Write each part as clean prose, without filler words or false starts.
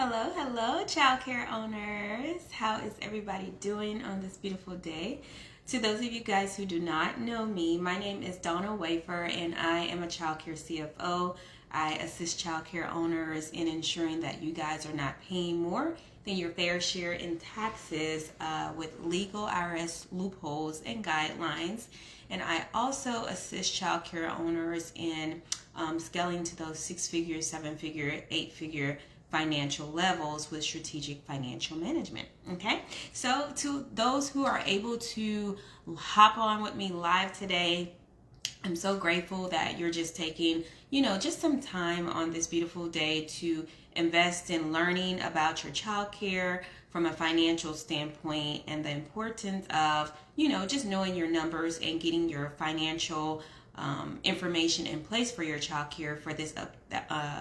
Hello, childcare owners. How is everybody doing on this beautiful day? To those of you guys who do not know me, my name is Donna Wafer and I am a childcare CFO. I assist childcare owners in ensuring that you guys are not paying more than your fair share in taxes with legal IRS loopholes and guidelines. And I also assist childcare owners in scaling to those 6-figure, 7-figure, 8-figure financial levels with strategic financial management. Okay, so to those who are able to hop on with me live today, I'm so grateful that you're just taking, just some time on this beautiful day to invest in learning about your childcare from a financial standpoint and the importance of, just knowing your numbers and getting your financial information in place for your child care for this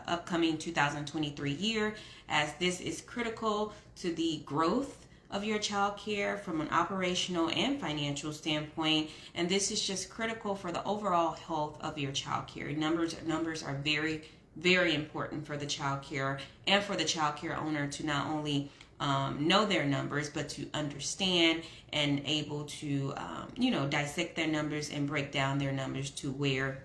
upcoming 2023 year, as this is critical to the growth of your child care from an operational and financial standpoint. And this is just critical for the overall health of your child care. Numbers are very, very important for the child care and for the child care owner to not only know their numbers, but to understand and able to, dissect their numbers and break down their numbers to where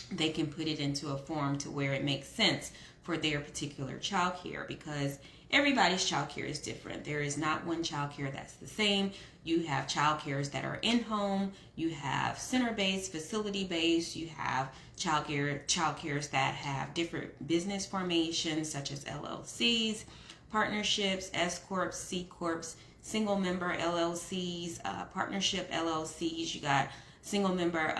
they can put it into a form to where it makes sense for their particular child care, because everybody's child care is different. There is not one child care that's the same. You have child cares that are in-home, you have center-based, facility-based, you have child cares that have different business formations such as LLCs, partnerships, S Corps, C Corps, single member LLCs, partnership LLCs. You got single member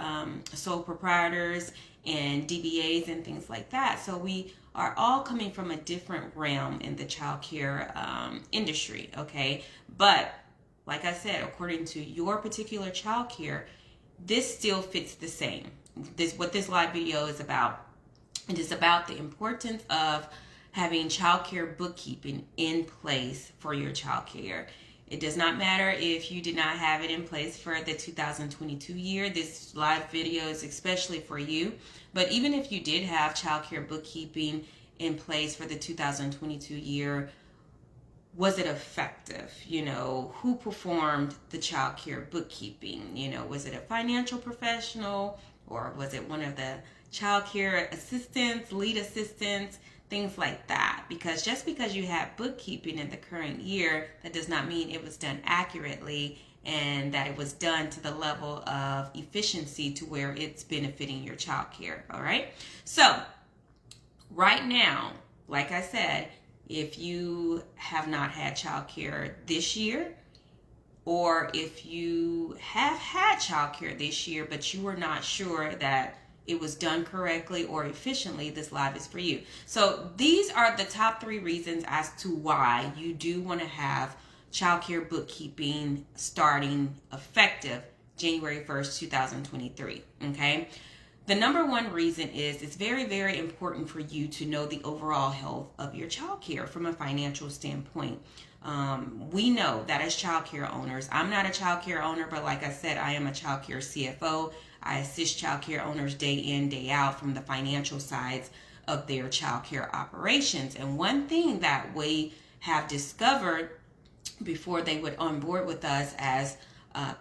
sole proprietors and DBAs and things like that. So we are all coming from a different realm in the childcare industry, okay? But like I said, according to your particular childcare, this still fits the same. What this live video is about. It is about the importance of having childcare bookkeeping in place for your childcare. It does not matter if you did not have it in place for the 2022 year. This live video is especially for you. But even if you did have childcare bookkeeping in place for the 2022 year, was it effective? Who performed the childcare bookkeeping? Was it a financial professional, or was it one of the childcare assistants, lead assistants, things like that? Because just because you have bookkeeping in the current year, that does not mean it was done accurately and that it was done to the level of efficiency to where it's benefiting your child care. All right. So right now, like I said, if you have not had child care this year, or if you have had child care this year, but you were not sure that it was done correctly or efficiently, this live is for you. So these are the top 3 reasons as to why you do want to have childcare bookkeeping starting effective January 1st, 2023, okay? The number 1 reason is it's very, very important for you to know the overall health of your childcare from a financial standpoint. We know that as childcare owners, I'm not a childcare owner, but like I said, I am a childcare CFO. I assist childcare owners day in, day out from the financial sides of their childcare operations. And one thing that we have discovered before they would onboard with us as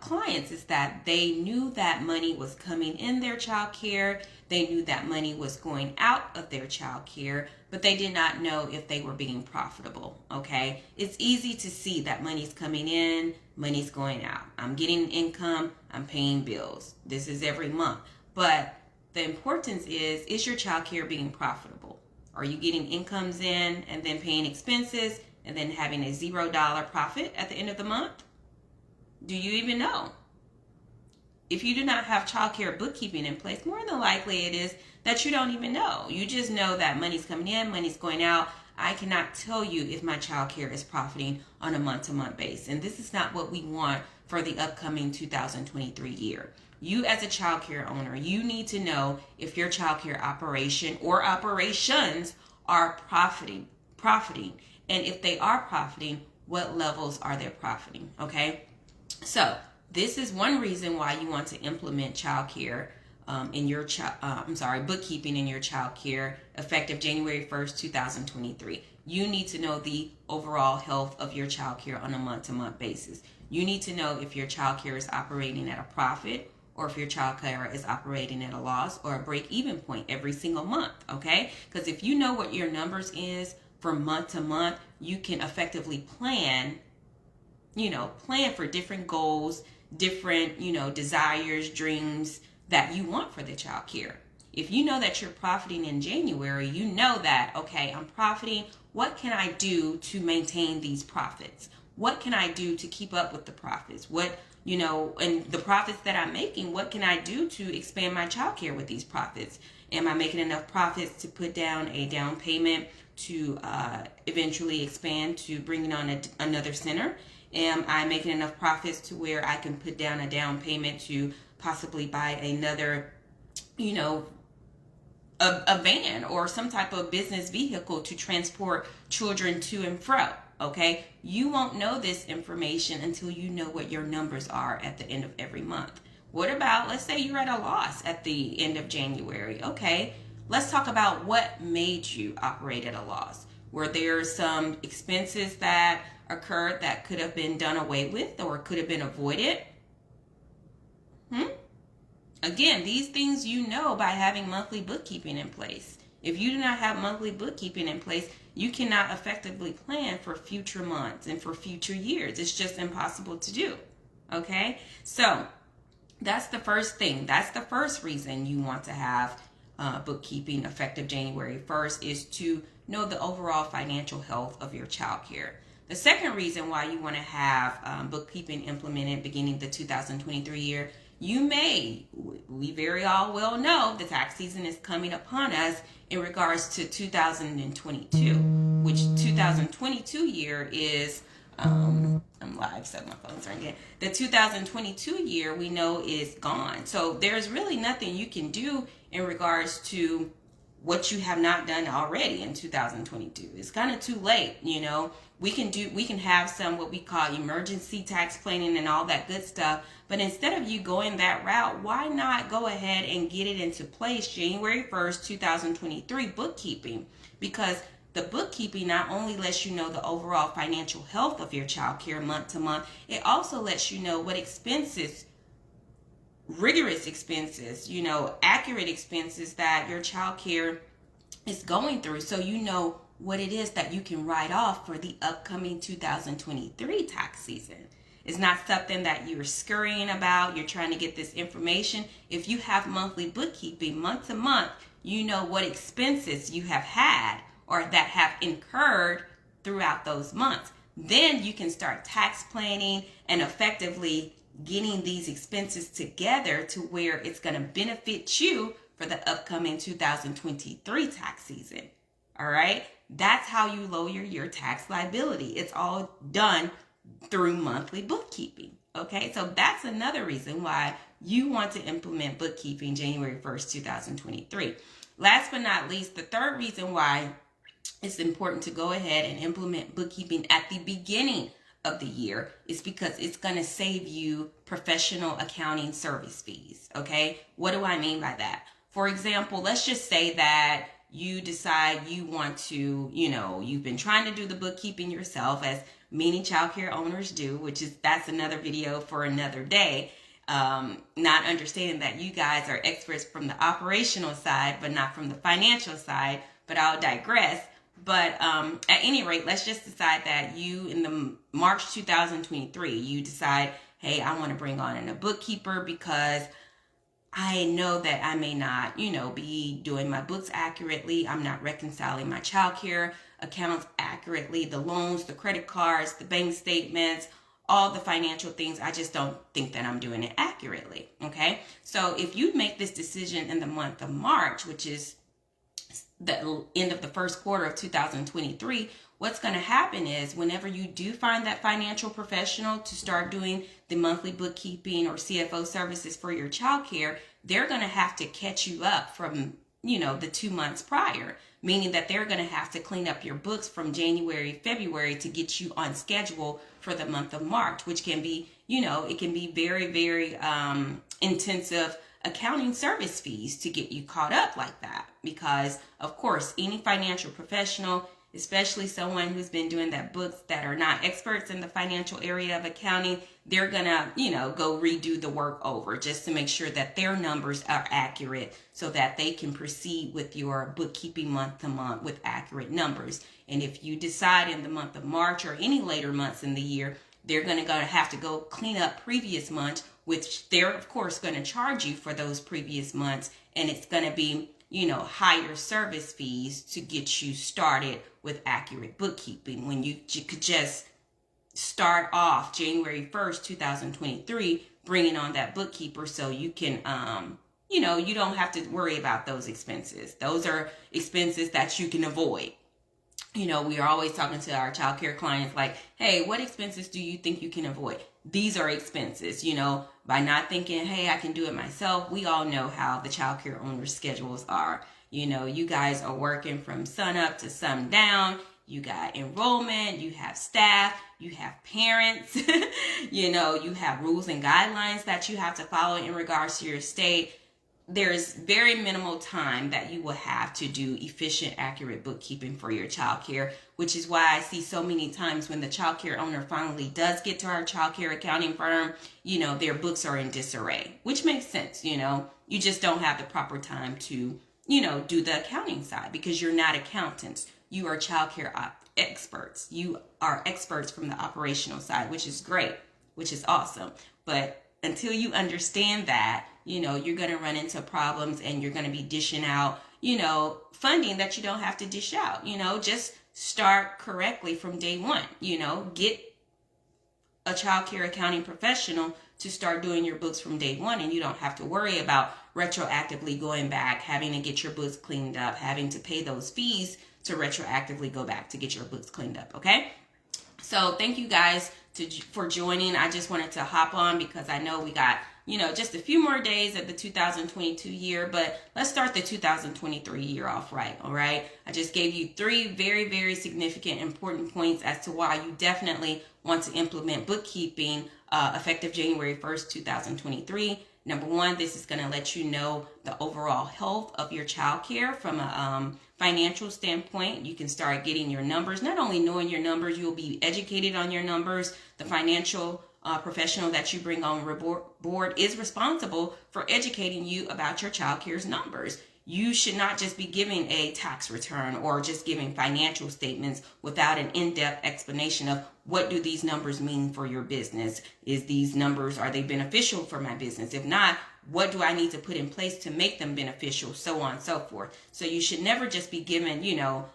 clients is that they knew that money was coming in their childcare. They knew that money was going out of their childcare, but they did not know if they were being profitable, okay? It's easy to see that money's coming in, money's going out. I'm getting income, I'm paying bills. This is every month. But the importance is your childcare being profitable? Are you getting incomes in and then paying expenses and then having a $0 profit at the end of the month? Do you even know? If you do not have childcare bookkeeping in place, more than likely it is that you don't even know. You just know that money's coming in, money's going out. I cannot tell you if my childcare is profiting on a month-to-month basis. And this is not what we want for the upcoming 2023 year. You as a childcare owner, you need to know if your childcare operation or operations are profiting. And if they are profiting, what levels are they profiting, okay? So this is one reason why you want to implement childcare in your bookkeeping in your child care effective January 1st, 2023. You need to know the overall health of your child care on a month-to-month basis. You need to know if your child care is operating at a profit or if your child care is operating at a loss or a break-even point every single month, okay? Because if you know what your numbers is for month to month, you can effectively plan for different goals, different, desires, dreams that you want for the child care. If you know that you're profiting in January, you know that, okay, I'm profiting. What can I do to maintain these profits? What can I do to keep up with the profits? And the profits that I'm making, what can I do to expand my child care with these profits? Am I making enough profits to put down a down payment to eventually expand to bringing on another center? Am I making enough profits to where I can put down a down payment to possibly buy another, a van or some type of business vehicle to transport children to and fro? Okay, you won't know this information until you know what your numbers are at the end of every month. What about, let's say you're at a loss at the end of January. Okay, let's talk about what made you operate at a loss. Were there some expenses that occurred that could have been done away with or could have been avoided? Again, these things you know by having monthly bookkeeping in place. If you do not have monthly bookkeeping in place, you cannot effectively plan for future months and for future years. It's just impossible to do. Okay? So that's the first thing. That's the first reason you want to have bookkeeping effective January 1st, is to know the overall financial health of your child care. The second reason why you want to have bookkeeping implemented beginning the 2023 year, we very all well know the tax season is coming upon us in regards to 2022, which 2022 year is, I'm live, so my phone's ringing. The 2022 year we know is gone. So there's really nothing you can do in regards to what you have not done already in 2022. It's kind of too late, We can have some what we call emergency tax planning and all that good stuff. But instead of you going that route, why not go ahead and get it into place January 1st, 2023 bookkeeping? Because the bookkeeping not only lets you know the overall financial health of your child care month to month, it also lets you know what expenses, rigorous expenses, accurate expenses that your child care is going through, so you know what it is that you can write off for the upcoming 2023 tax season. It's not something that you're scurrying about. You're trying to get this information. If you have monthly bookkeeping month to month, you know what expenses you have had or that have incurred throughout those months. Then you can start tax planning and effectively getting these expenses together to where it's going to benefit you for the upcoming 2023 tax season. All right? That's how you lower your tax liability. It's all done through monthly bookkeeping. Okay? So that's another reason why you want to implement bookkeeping January 1st, 2023. Last but not least, the third reason why it's important to go ahead and implement bookkeeping at the beginning of the year is because it's going to save you professional accounting service fees. Okay? What do I mean by that? For example, let's just say that you decide you want to, you've been trying to do the bookkeeping yourself, as many childcare owners do, that's another video for another day. Not understanding that you guys are experts from the operational side, but not from the financial side, but I'll digress. But at any rate, let's just decide that you, in the March 2023, you decide, hey, I want to bring on a bookkeeper because I know that I may not, be doing my books accurately. I'm not reconciling my childcare accounts accurately, the loans, the credit cards, the bank statements, all the financial things. I just don't think that I'm doing it accurately. Okay. So if you make this decision in the month of March, which is the end of the first quarter of 2023, what's going to happen is whenever you do find that financial professional to start doing the monthly bookkeeping or CFO services for your childcare, they're going to have to catch you up from, the 2 months prior, meaning that they're going to have to clean up your books from January, February to get you on schedule for the month of March, which can be, it can be very, very intensive accounting service fees to get you caught up like that. Because, of course, any financial professional, especially someone who's been doing that books that are not experts in the financial area of accounting, they're gonna, go redo the work over just to make sure that their numbers are accurate so that they can proceed with your bookkeeping month to month with accurate numbers. And if you decide in the month of March or any later months in the year, they're gonna have to go clean up previous months, which they're of course gonna charge you for those previous months, and it's gonna be higher service fees to get you started with accurate bookkeeping when you could just start off January 1st, 2023, bringing on that bookkeeper so you can, you don't have to worry about those expenses. Those are expenses that you can avoid. We are always talking to our childcare clients like, hey, what expenses do you think you can avoid? These are expenses, by not thinking, hey, I can do it myself. We all know how the childcare owners' schedules are. You guys are working from sun up to sundown. You got enrollment, you have staff, you have parents, you have rules and guidelines that you have to follow in regards to your state. There's very minimal time that you will have to do efficient, accurate bookkeeping for your childcare, which is why I see so many times when the childcare owner finally does get to our childcare accounting firm, their books are in disarray, which makes sense. You just don't have the proper time to, do the accounting side because you're not accountants. You are childcare experts. You are experts from the operational side, which is great, which is awesome. But until you understand that, you're going to run into problems and you're going to be dishing out, funding that you don't have to dish out. Just start correctly from day one. Get a childcare accounting professional to start doing your books from day one, and you don't have to worry about retroactively going back, having to get your books cleaned up, having to pay those fees to retroactively go back to get your books cleaned up. Okay. So thank you guys for joining. I just wanted to hop on because I know we got, just a few more days of the 2022 year, but let's start the 2023 year off right. All right. I just gave you 3 very, very significant, important points as to why you definitely want to implement bookkeeping effective January 1st, 2023. Number 1, this is going to let you know the overall health of your child care from a financial standpoint. You can start getting your numbers. Not only knowing your numbers, you'll be educated on your numbers. The financial professional that you bring on board is responsible for educating you about your child care's numbers. You should not just be giving a tax return or just giving financial statements without an in-depth explanation of what do these numbers mean for your business? Are they beneficial for my business? If not, what do I need to put in place to make them beneficial? So on and so forth. So you should never just be given,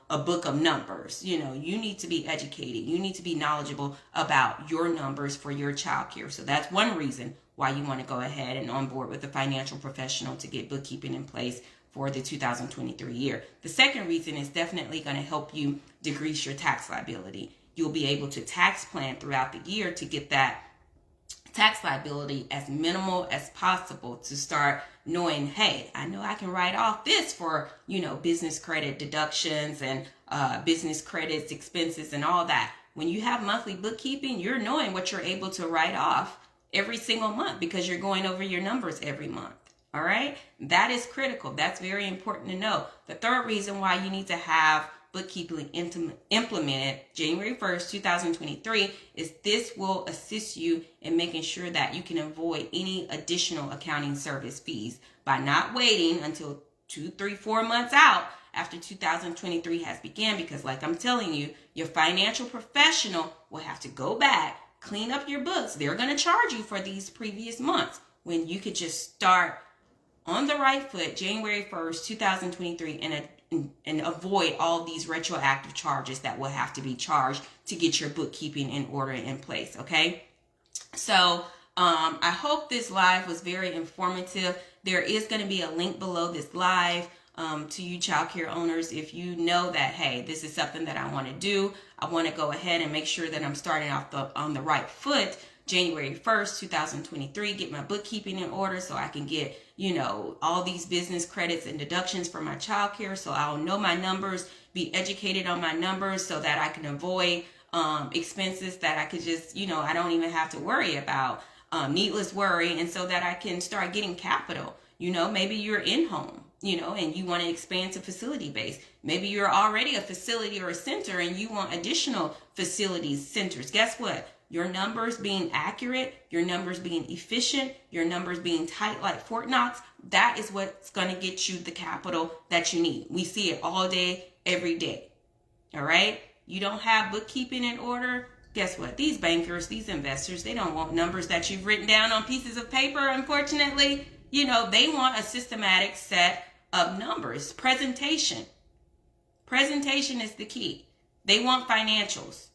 a book of numbers. You need to be educated. You need to be knowledgeable about your numbers for your child care. So that's one reason why you want to go ahead and on board with a financial professional to get bookkeeping in place for the 2023 year. The second reason is definitely going to help you decrease your tax liability. You'll be able to tax plan throughout the year to get that tax liability as minimal as possible, to start knowing, hey, I know I can write off this for, business credit deductions and business credits, expenses and all that. When you have monthly bookkeeping, you're knowing what you're able to write off every single month because you're going over your numbers every month. All right. That is critical. That's very important to know. The third reason why you need to have bookkeeping implemented January 1st, 2023 is this will assist you in making sure that you can avoid any additional accounting service fees by not waiting until 2, 3, 4 months out after 2023 has begun. Because like I'm telling you, your financial professional will have to go back, clean up your books. They're going to charge you for these previous months when you could just start on the right foot January 1st, 2023 and avoid all these retroactive charges that will have to be charged to get your bookkeeping in order in place. Okay. So I hope this live was very informative. There is going to be a link below this live to you childcare owners. If you know that, hey, this is something that I want to do, I want to go ahead and make sure that I'm starting off on the right foot January 1st, 2023, get my bookkeeping in order so I can get, all these business credits and deductions for my child care. So I'll know my numbers, be educated on my numbers so that I can avoid expenses that I could just, I don't even have to worry about, needless worry. And so that I can start getting capital. Maybe you're in home, and you want to expand to facility base. Maybe you're already a facility or a center and you want additional facilities, centers. Guess what? Your numbers being accurate, your numbers being efficient, your numbers being tight like Fort Knox, that is what's going to get you the capital that you need. We see it all day, every day. All right? You don't have bookkeeping in order. Guess what? These bankers, these investors, they don't want numbers that you've written down on pieces of paper, unfortunately. They want a systematic set of numbers. Presentation. Presentation is the key. They want financials.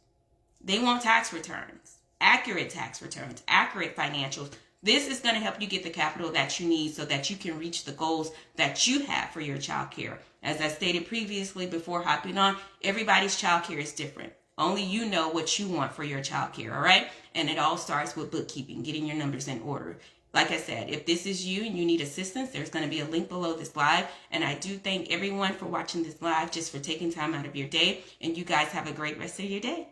They want tax returns, accurate financials. This is going to help you get the capital that you need so that you can reach the goals that you have for your child care. As I stated previously before hopping on, everybody's child care is different. Only you know what you want for your child care, all right? And it all starts with bookkeeping, getting your numbers in order. Like I said, if this is you and you need assistance, there's going to be a link below this live. And I do thank everyone for watching this live, just for taking time out of your day. And you guys have a great rest of your day.